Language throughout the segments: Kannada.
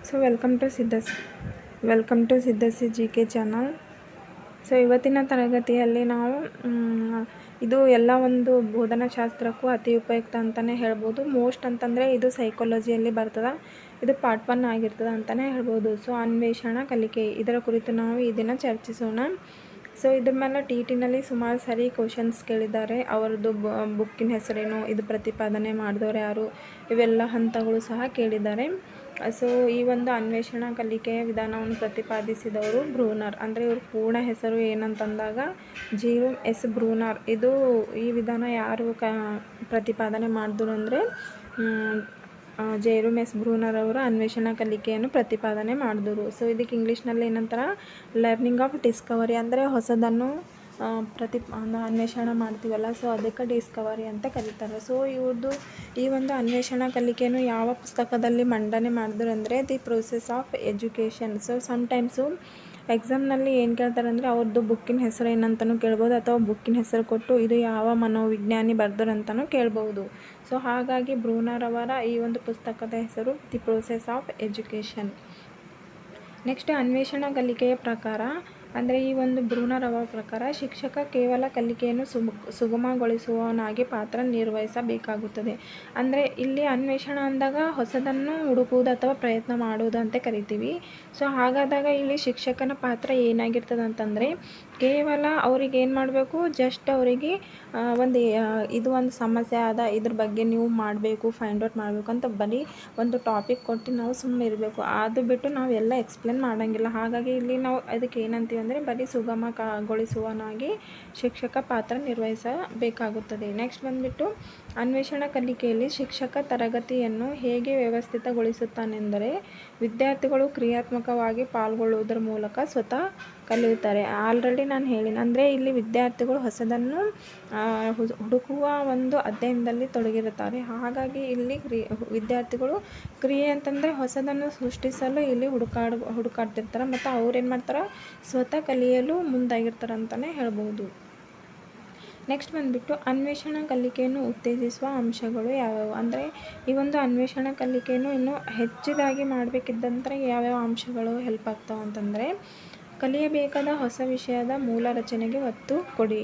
So welcome to Siddhasi G K channel. So ಇವತ್ತಿನ ತರಗತಿಯಲ್ಲಿ ನಾವು ಇದು ಎಲ್ಲ ಒಂದು ಬೋಧನಾಶಾಸ್ತ್ರಕ್ಕೂ ಅತಿ ಉಪಯುಕ್ತ ಅಂತಲೇ ಹೇಳ್ಬೋದು. ಮೋಸ್ಟ್ ಅಂತಂದರೆ ಇದು ಸೈಕಾಲಜಿಯಲ್ಲಿ ಬರ್ತದೆ. ಇದು ಪಾರ್ಟ್ 1 ಆಗಿರ್ತದೆ ಅಂತಲೇ ಹೇಳ್ಬೋದು. ಸೊ ಅನ್ವೇಷಣಾ ಕಲಿಕೆ ಇದರ ಕುರಿತು ನಾವು ಈ ದಿನ ಚರ್ಚಿಸೋಣ. ಸೊ ಇದ್ರ ಮೇಲೆ ಟಿನಲ್ಲಿ ಸುಮಾರು ಸಾರಿ ಕ್ವಶನ್ಸ್ ಕೇಳಿದ್ದಾರೆ. ಅವರದ್ದು ಬುಕ್ಕಿನ ಹೆಸರೇನು, ಇದು ಪ್ರತಿಪಾದನೆ ಮಾಡಿದವರು ಯಾರು, ಇವೆಲ್ಲ ಹಂತಗಳು ಸಹ ಕೇಳಿದ್ದಾರೆ. ಸೊ ಈ ಒಂದು ಅನ್ವೇಷಣಾ ಕಲಿಕೆಯ ವಿಧಾನವನ್ನು ಪ್ರತಿಪಾದಿಸಿದವರು ಬ್ರೂನರ್. ಅಂದರೆ ಇವ್ರ ಪೂರ್ಣ ಹೆಸರು ಏನಂತಂದಾಗ ಜೀರೋಮ್ ಎಸ್ ಬ್ರೂನರ್. ಈ ವಿಧಾನ ಯಾರು ಪ್ರತಿಪಾದನೆ ಮಾಡಿದ್ರು ಅಂದರೆ ಜೆರೋಮ್ ಎಸ್ ಬ್ರೂನರ್ ಅವರು ಅನ್ವೇಷಣಾ ಕಲಿಕೆಯನ್ನು ಪ್ರತಿಪಾದನೆ ಮಾಡಿದ್ರು. ಸೊ ಇದಕ್ಕೆ ಇಂಗ್ಲೀಷ್ನಲ್ಲಿ ಏನಂತಾರೆ, ಲರ್ನಿಂಗ್ ಆಫ್ ಡಿಸ್ಕವರಿ. ಅಂದರೆ ಹೊಸದನ್ನು ಅನ್ವೇಷಣೆ ಮಾಡ್ತೀವಲ್ಲ, ಸೊ ಅದಕ್ಕೆ ಡಿಸ್ಕವರಿ ಅಂತ ಕರೀತಾರೆ. ಸೊ ಇವ್ರದ್ದು ಈ ಒಂದು ಅನ್ವೇಷಣಾ ಕಲಿಕೆಯನ್ನು ಯಾವ ಪುಸ್ತಕದಲ್ಲಿ ಮಂಡನೆ ಮಾಡಿದ್ರು ಅಂದರೆ the process of education. So sometimes ಎಕ್ಸಾಮ್ನಲ್ಲಿ ಏನು ಕೇಳ್ತಾರೆ ಅಂದರೆ ಅವ್ರದ್ದು ಬುಕ್ಕಿನ ಹೆಸರು ಏನಂತಲೂ ಕೇಳ್ಬೋದು, ಅಥವಾ ಬುಕ್ಕಿನ ಹೆಸರು ಕೊಟ್ಟು ಇದು ಯಾವ ಮನೋವಿಜ್ಞಾನಿ ಬರ್ದರಂತಲೂ ಕೇಳ್ಬೋದು. ಸೊ ಹಾಗಾಗಿ ಬ್ರೂನರ್ ಅವರ ಈ ಒಂದು ಪುಸ್ತಕದ ಹೆಸರು the process of education. Next ಅನ್ವೇಷಣಾ ಕಲಿಕೆಯ ಪ್ರಕಾರ. ಅಂದರೆ ಈ ಒಂದು ಬ್ರೂನರ್ ಅವರ ಪ್ರಕಾರ ಶಿಕ್ಷಕ ಕೇವಲ ಕಲಿಕೆಯನ್ನು ಸುಗಮಗೊಳಿಸುವವನಾಗಿ ಪಾತ್ರ ನಿರ್ವಹಿಸಬೇಕಾಗುತ್ತದೆ. ಅಂದರೆ ಇಲ್ಲಿ ಅನ್ವೇಷಣೆ ಅಂದಾಗ ಹೊಸದನ್ನು ಹುಡುಕುವುದು ಅಥವಾ ಪ್ರಯತ್ನ ಮಾಡುವುದು ಅಂತ ಕರಿತೀವಿ. ಸೊ ಹಾಗಾದಾಗ ಇಲ್ಲಿ ಶಿಕ್ಷಕನ ಪಾತ್ರ ಏನಾಗಿರ್ತದೆ ಅಂತಂದರೆ ಕೇವಲ ಅವ್ರಿಗೆ ಏನು ಮಾಡಬೇಕು, ಜಸ್ಟ್ ಅವರಿಗೆ ಇದು ಒಂದು ಸಮಸ್ಯೆ ಆದ, ಇದ್ರ ಬಗ್ಗೆ ನೀವು ಮಾಡಬೇಕು, ಫೈಂಡ್ ಔಟ್ ಮಾಡಬೇಕು ಅಂತ ಬರೀ ಒಂದು ಟಾಪಿಕ್ ಕೊಟ್ಟು ನಾವು ಸುಮ್ಮನೆ ಇರಬೇಕು. ಅದು ಬಿಟ್ಟು ನಾವೆಲ್ಲ ಎಕ್ಸ್ಪ್ಲೇನ್ ಮಾಡೋಂಗಿಲ್ಲ. ಹಾಗಾಗಿ ಇಲ್ಲಿ ನಾವು ಅದಕ್ಕೆ ಏನಂತೀವಿ ಅಂದರೆ ಬರೀ ಸುಗಮಗೊಳಿಸುವವನಾಗಿ ಶಿಕ್ಷಕ ಪಾತ್ರ ನಿರ್ವಹಿಸಬೇಕಾಗುತ್ತದೆ. ನೆಕ್ಸ್ಟ್ ಬಂದುಬಿಟ್ಟು ಅನ್ವೇಷಣಾ ಕಲಿಕೆಯಲ್ಲಿ ಶಿಕ್ಷಕ ತರಗತಿಯನ್ನು ಹೇಗೆ ವ್ಯವಸ್ಥಿತಗೊಳಿಸುತ್ತಾನೆಂದರೆ ವಿದ್ಯಾರ್ಥಿಗಳು ಕ್ರಿಯಾತ್ಮಕವಾಗಿ ಪಾಲ್ಗೊಳ್ಳುವುದರ ಮೂಲಕ ಸ್ವತಃ ಕಲಿಯುತ್ತಾರೆ. ಆಲ್ರೆಡಿ ನಾನು ಹೇಳಿನಿ. ಅಂದರೆ ಇಲ್ಲಿ ವಿದ್ಯಾರ್ಥಿಗಳು ಹೊಸದನ್ನು ಹುಡುಕುವ ಒಂದು ಅಧ್ಯಯನದಲ್ಲಿ ತೊಡಗಿರುತ್ತಾರೆ. ಹಾಗಾಗಿ ಇಲ್ಲಿ ವಿದ್ಯಾರ್ಥಿಗಳು ಕ್ರಿಯೆ ಅಂತಂದರೆ ಹೊಸದನ್ನು ಸೃಷ್ಟಿಸಲು ಇಲ್ಲಿ ಹುಡುಕಾಡ್ತಿರ್ತಾರೆ. ಮತ್ತು ಅವ್ರು ಏನು ಮಾಡ್ತಾರೆ, ಸ್ವತಃ ಕಲಿಯಲು ಮುಂದಾಗಿರ್ತಾರೆ ಅಂತಲೇ ಹೇಳ್ಬೋದು. ನೆಕ್ಸ್ಟ್ ಬಂದುಬಿಟ್ಟು ಅನ್ವೇಷಣಾ ಕಲಿಕೆಯನ್ನು ಉತ್ತೇಜಿಸುವ ಅಂಶಗಳು ಯಾವ್ಯಾವು. ಅಂದರೆ ಈ ಒಂದು ಅನ್ವೇಷಣಾ ಕಲಿಕೆಯನ್ನು ಇನ್ನೂ ಹೆಚ್ಚಿದಾಗಿ ಮಾಡಬೇಕಿದ್ದಂದ್ರೆ ಯಾವ್ಯಾವ ಅಂಶಗಳು ಹೆಲ್ಪ್ ಆಗ್ತಾವೆ ಅಂತಂದರೆ ಕಲಿಯಬೇಕಾದ ಹೊಸ ವಿಷಯದ ಮೂಲ ರಚನೆಗೆ ಒತ್ತು ಕೊಡಿ.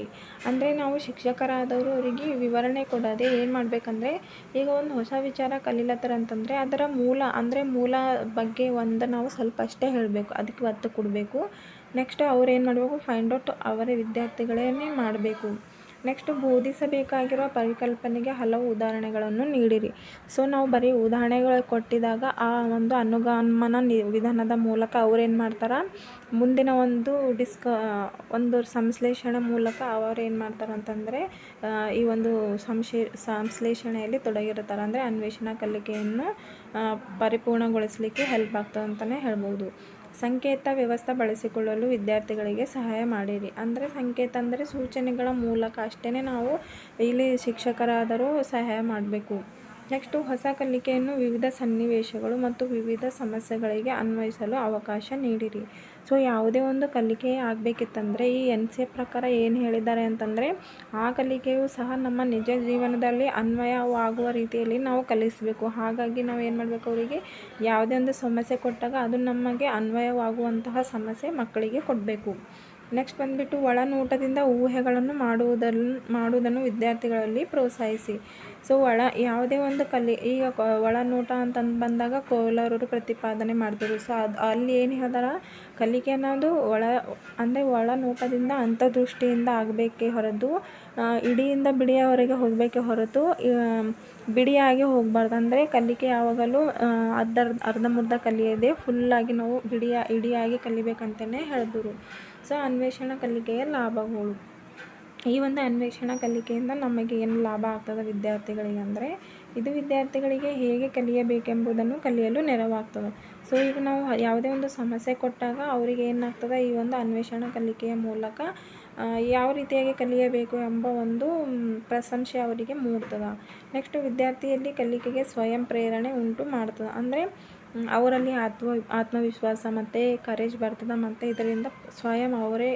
ಅಂದರೆ ನಾವು ಶಿಕ್ಷಕರಾದವರು ಅವರಿಗೆ ವಿವರಣೆ ಕೊಡೋದೇ ಏನು ಮಾಡಬೇಕಂದ್ರೆ, ಈಗ ಒಂದು ಹೊಸ ವಿಚಾರ ಕಲಿಲತ್ತರ ಅಂತಂದರೆ ಅದರ ಮೂಲ ಬಗ್ಗೆ ನಾವು ಸ್ವಲ್ಪ ಅಷ್ಟೇ ಹೇಳಬೇಕು, ಅದಕ್ಕೆ ಒತ್ತು ಕೊಡಬೇಕು. ನೆಕ್ಸ್ಟ್ ಅವ್ರು ಏನು ಮಾಡಬೇಕು, ಫೈಂಡ್ ಔಟ್ ಅವರ ವಿದ್ಯಾರ್ಥಿಗಳೇ ಮಾಡಬೇಕು. ನೆಕ್ಸ್ಟ್ ಬೋಧಿಸಬೇಕಾಗಿರುವ ಪರಿಕಲ್ಪನೆಗೆ ಹಲವು ಉದಾಹರಣೆಗಳನ್ನು ನೀಡಿರಿ. ಸೊ ನಾವು ಬರೀ ಉದಾಹರಣೆಗಳು ಕೊಟ್ಟಿದಾಗ ಆ ಒಂದು ಅನುಗಮನ ವಿಧಾನದ ಮೂಲಕ ಅವ್ರೇನು ಮಾಡ್ತಾರೆ, ಮುಂದಿನ ಒಂದು ಸಂಶ್ಲೇಷಣೆ ಮೂಲಕ ಅವರು ಏನು ಮಾಡ್ತಾರೆ ಅಂತಂದರೆ ಈ ಒಂದು ಸಂಶ್ಲೇಷಣೆಯಲ್ಲಿ ತೊಡಗಿರ್ತಾರೆ. ಅಂದರೆ ಅನ್ವೇಷಣಾ ಕಲಿಕೆಯನ್ನು ಪರಿಪೂರ್ಣಗೊಳಿಸಲಿಕ್ಕೆ ಹೆಲ್ಪ್ ಆಗ್ತದೆ ಅಂತಲೇ ಹೇಳ್ಬೋದು. ಸಂಕೇತ ವ್ಯವಸ್ಥೆ ಬಳಸಿಕೊಳ್ಳಲು ವಿದ್ಯಾರ್ಥಿಗಳಿಗೆ ಸಹಾಯ ಮಾಡಿರಿ. ಅಂದರೆ ಸಂಕೇತ ಅಂದರೆ ಸೂಚನೆಗಳ ಮೂಲಕ ಅಷ್ಟೇ ನಾವು ಇಲ್ಲಿ ಶಿಕ್ಷಕರಾದರೂ ಸಹಾಯ ಮಾಡಬೇಕು. ನೆಕ್ಸ್ಟು ಹೊಸ ಕಲಿಕೆಯನ್ನು ವಿವಿಧ ಸನ್ನಿವೇಶಗಳು ಮತ್ತು ವಿವಿಧ ಸಮಸ್ಯೆಗಳಿಗೆ ಅನ್ವಯಿಸಲು ಅವಕಾಶ ನೀಡಿರಿ. ಸೊ ಯಾವುದೇ ಒಂದು ಕಲಿಕೆ ಆಗಬೇಕಿತ್ತಂದರೆ ಈ NCA ಪ್ರಕಾರ ಏನು ಹೇಳಿದ್ದಾರೆ ಅಂತಂದರೆ ಆ ಕಲಿಕೆಯು ಸಹ ನಮ್ಮ ನಿಜ ಜೀವನದಲ್ಲಿ ಅನ್ವಯವಾಗುವ ರೀತಿಯಲ್ಲಿ ನಾವು ಕಲಿಸಬೇಕು. ಹಾಗಾಗಿ ನಾವು ಏನು ಮಾಡಬೇಕು, ಅವರಿಗೆ ಯಾವುದೇ ಒಂದು ಸಮಸ್ಯೆ ಕೊಟ್ಟಾಗ ಅದು ನಮಗೆ ಅನ್ವಯವಾಗುವಂತಹ ಸಮಸ್ಯೆ ಮಕ್ಕಳಿಗೆ ಕೊಡಬೇಕು. ನೆಕ್ಸ್ಟ್ ಬಂದುಬಿಟ್ಟು ಒಳನೋಟದಿಂದ ಊಹೆಗಳನ್ನು ಮಾಡುವುದನ್ನು ವಿದ್ಯಾರ್ಥಿಗಳಲ್ಲಿ ಪ್ರೋತ್ಸಾಹಿಸಿ. ಸೊ ಯಾವುದೇ ಒಂದು ಈಗ ಒಳನೋಟ ಅಂತಂದು ಬಂದಾಗ ಕೋಲಾರವರು ಪ್ರತಿಪಾದನೆ ಮಾಡ್ತಾರೆ. ಸೊ ಅಲ್ಲಿ ಏನು ಹೇಳ್ತಾರೆ, ಕಲಿಕೆ ಅನ್ನೋದು ಒಳನೋಟದಿಂದ ಅಂತರ್ದೃಷ್ಟಿಯಿಂದ ಆಗಬೇಕೇ ಹೊರತು ಇಡಿಯಿಂದ ಬಿಡಿಯವರೆಗೆ ಹೋಗಬೇಕೇ ಹೊರತು ಬಿಡಿಯಾಗಿ ಹೋಗಬಾರ್ದು. ಅಂದರೆ ಕಲಿಕೆ ಯಾವಾಗಲೂ ಅರ್ಧಂಬರ್ಧ ಕಲಿಯದೆ ಫುಲ್ಲಾಗಿ ನಾವು ಇಡಿಯಾಗಿ ಕಲಿಬೇಕಂತಲೇ ಹೇಳಿದ್ರು. ಸೊ ಅನ್ವೇಷಣಾ ಕಲಿಕೆಯ ಲಾಭಗಳು. ಈ ಒಂದು ಅನ್ವೇಷಣಾ ಕಲಿಕೆಯಿಂದ ನಮಗೆ ಏನು ಲಾಭ ಆಗ್ತದೆ ವಿದ್ಯಾರ್ಥಿಗಳಿಗೆ ಅಂದರೆ ಇದು ವಿದ್ಯಾರ್ಥಿಗಳಿಗೆ ಹೇಗೆ ಕಲಿಯಬೇಕೆಂಬುದನ್ನು ಕಲಿಯಲು ನೆರವಾಗ್ತದೆ. ಸೊ ಈಗ ನಾವು ಯಾವುದೇ ಒಂದು ಸಮಸ್ಯೆ ಕೊಟ್ಟಾಗ ಅವರಿಗೆ ಏನಾಗ್ತದೆ, ಈ ಒಂದು ಅನ್ವೇಷಣಾ ಕಲಿಕೆಯ ಮೂಲಕ ಯಾವ ರೀತಿಯಾಗಿ ಕಲಿಯಬೇಕು ಎಂಬ ಒಂದು ಪ್ರಶಂಸೆ ಅವರಿಗೆ ಮೂಡ್ತದೆ. ನೆಕ್ಸ್ಟ್ ವಿದ್ಯಾರ್ಥಿಯಲ್ಲಿ ಕಲಿಕೆಗೆ ಸ್ವಯಂ ಪ್ರೇರಣೆ ಉಂಟು ಮಾಡ್ತದೆ. ಅಂದರೆ ಅವರಲ್ಲಿ ಆತ್ಮವಿಶ್ವಾಸ ಮತ್ತು ಕರೇಜ್ ಬರ್ತದೆ. ಮತ್ತು ಇದರಿಂದ ಸ್ವಯಂ ಅವರೇ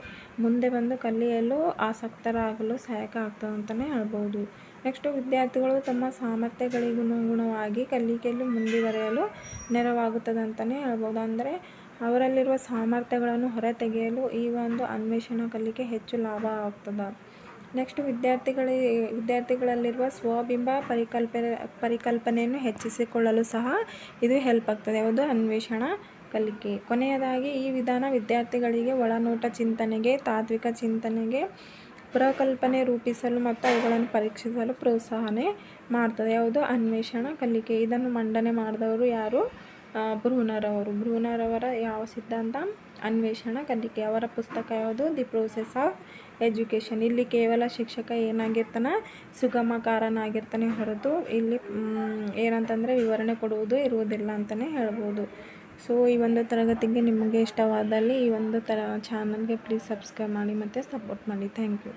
ಮುಂದೆ ಬಂದು ಕಲಿಯಲು ಆಸಕ್ತರಾಗಲು ಸಹಾಯಕ ಆಗ್ತದೆ ಅಂತಲೇ ಹೇಳ್ಬೋದು. ನೆಕ್ಸ್ಟು ವಿದ್ಯಾರ್ಥಿಗಳು ತಮ್ಮ ಸಾಮರ್ಥ್ಯಗಳಿಗನುಗುಣವಾಗಿ ಕಲಿಕೆಯಲ್ಲಿ ಮುಂದುವರಿಯಲು ನೆರವಾಗುತ್ತದೆ ಅಂತಲೇ ಹೇಳ್ಬೋದು. ಅಂದರೆ ಅವರಲ್ಲಿರುವ ಸಾಮರ್ಥ್ಯಗಳನ್ನು ಹೊರತೆಗೆಯಲು ಈ ಒಂದು ಅನ್ವೇಷಣಾ ಕಲಿಕೆ ಹೆಚ್ಚು ಲಾಭ ಆಗ್ತದೆ. ನೆಕ್ಸ್ಟ್ ವಿದ್ಯಾರ್ಥಿಗಳಲ್ಲಿರುವ ಸ್ವಬಿಂಬ ಪರಿಕಲ್ಪನೆಯನ್ನು ಹೆಚ್ಚಿಸಿಕೊಳ್ಳಲು ಸಹ ಇದು ಹೆಲ್ಪ್ ಆಗ್ತದೆ. ಯಾವುದು? ಅನ್ವೇಷಣಾ ಕಲಿಕೆ. ಕೊನೆಯದಾಗಿ ಈ ವಿಧಾನ ವಿದ್ಯಾರ್ಥಿಗಳಿಗೆ ಒಳನೋಟ ಚಿಂತನೆಗೆ, ತಾತ್ವಿಕ ಚಿಂತನೆಗೆ, ಪರಿಕಲ್ಪನೆ ರೂಪಿಸಲು ಮತ್ತು ಅವುಗಳನ್ನು ಪರೀಕ್ಷಿಸಲು ಪ್ರೋತ್ಸಾಹನೆ ಮಾಡ್ತದೆ. ಯಾವುದು? ಅನ್ವೇಷಣಾ ಕಲಿಕೆ. ಇದನ್ನು ಮಂಡನೆ ಮಾಡಿದವರು ಯಾರು? ಬ್ರೂನರ್ ಅವರ ಯಾವ ಸಿದ್ಧಾಂತ? ಅನ್ವೇಷಣಾ ಕಲಿಕೆ. ಅವರ ಪುಸ್ತಕ ಯಾವುದು? The process of education. ಇಲ್ಲಿ ಕೇವಲ ಶಿಕ್ಷಕ ಏನಾಗಿರ್ತಾನೆ? ಸುಗಮಕಾರನಾಗಿರ್ತಾನೆ ಹೊರತು ಇಲ್ಲಿ ಏನಂತಂದರೆ ವಿವರಣೆ ಕೊಡುವುದು ಇರುವುದಿಲ್ಲ ಅಂತಲೇ ಹೇಳ್ಬೋದು. ಸೊ ಈ ಒಂದು ತರಗತಿಗೆ ನಿಮಗೆ ಇಷ್ಟವಾದಲ್ಲಿ ಈ ಒಂದು ಚಾನಲ್ಗೆ ಪ್ಲೀಸ್ ಸಬ್ಸ್ಕ್ರೈಬ್ ಮಾಡಿ ಮತ್ತು ಸಪೋರ್ಟ್ ಮಾಡಿ. Thank you.